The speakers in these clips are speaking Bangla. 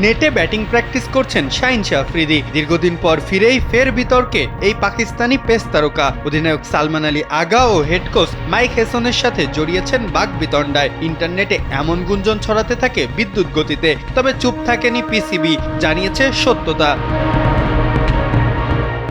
নেটে ব্যাটিং প্র্যাকটিস করছেন শাহিন শাহ আফ্রিদি। দীর্ঘদিন পর ফিরেই ফের বিতর্কে এই পাকিস্তানি পেস তারকা। অধিনায়ক সালমান আলী আগা ও হেড কোচ মাইক হেসনের সাথে জড়িয়েছেন বাকবিতণ্ডায়। ইন্টারনেটে এমন গুঞ্জন ছড়াতে থাকে বিদ্যুৎ গতিতে। তবে চুপ থাকেনি পিসিবি, জানিয়েছে সত্যতা।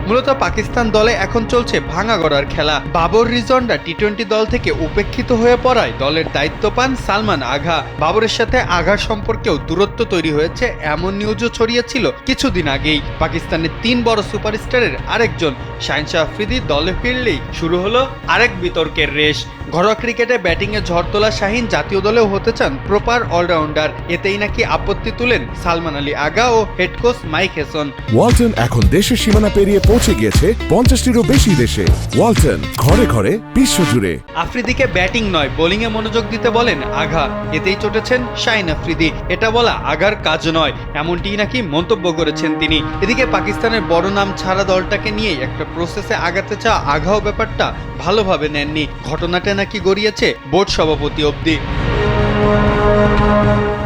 মূলত পাকিস্তান দলে এখন চলছে ভাঙা গড়ার খেলা। বাবর রিজওয়ানরা টি-20 দল থেকে উপেক্ষিত হয়ে পড়ায় দলের দায়িত্ব পান সালমান আগা। বাবরের সাথে আঘার সম্পর্কেও দূরত্ব তৈরি হয়েছে এমন নিউজও ছড়িয়েছিল কিছুদিন আগেই। পাকিস্তানের 3 বড় সুপারস্টারের আরেকজন শাহিন শাহ আফ্রিদি দলে ফিরলেই শুরু হলো আরেক বিতর্কের রেশ। ঘরোয়া ক্রিকেটে ব্যাটিংয়ে ঝড় তোলা শাহিন জাতীয় দলেও হতে চান প্রপার অলরাউন্ডার। এতেই নাকি আপত্তি তুলেন সালমান আলী আগা ও head coach Mike Hesson. Walton এখন দেশের সীমানা পেরিয়ে পৌঁছে গিয়েছে 50টিরও বেশি দেশে। ওয়ালটন, ঘরে ঘরে বিশ্বজুড়ে। আফ্রিদিকে ব্যাটিং নয় বোলিংয়ে মনোযোগ দিতে বলেন আগা। এতেই চটেছেন শাহিন আফ্রিদি। এটা বলা আগার কাজ নয়, এমনটিই নাকি মন্তব্য করেছেন তিনি। এদিকে পাকিস্তানের বড় নাম ছাড়া দলটাকে নিয়ে একটা প্রসেসে আগাতে চাওয়া আগাও ব্যাপারটা ভালোভাবে নেননি। ঘটনাটা নাকি গড়িয়েছে বোর্ড সভাপতি অবধি।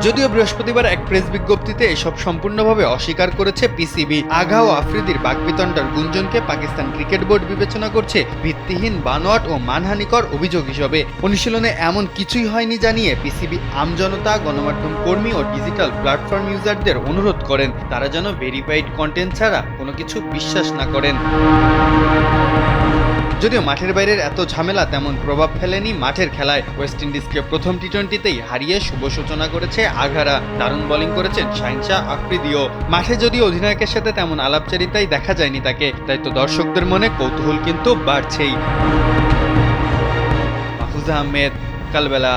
যদিও বৃহস্পতিবার এক প্রেস বিজ্ঞপ্তিতে এসব সম্পূর্ণভাবে অস্বীকার করেছে পিসিবি। আগা ও আফ্রিদির বাকবিতণ্ডার গুঞ্জনকে পাকিস্তান ক্রিকেট বোর্ড বিবেচনা করছে ভিত্তিহীন, বানোয়াট ও মানহানিকর অভিযোগ হিসেবে। অনুশীলনে এমন কিছুই হয়নি জানিয়ে পিসিবি আমজনতা, গণমাধ্যম কর্মী ও ডিজিটাল প্ল্যাটফর্ম ইউজারদের অনুরোধ করেন তারা যেন ভেরিফাইড কন্টেন্ট ছাড়া কোনো কিছু বিশ্বাস না করেন। যদিও মাঠের বাইরের এত ঝামেলা তেমন প্রভাব ফেলেনি মাঠের খেলায়। ওয়েস্ট ইন্ডিজকে প্রথম টি-20তেই হারিয়ে শুভ সূচনা করেছে আঘারা। দারুণ বোলিং করেছেন শাহিন শাহ আফ্রিদিও। মাঠে যদিও অধিনায়কের সাথে তেমন আলাপচারিতাই দেখা যায়নি তাকে, তাই তো দর্শকদের মনে কৌতূহল কিন্তু বাড়ছেই। মাহফুজ আহমেদ, কালবেলা।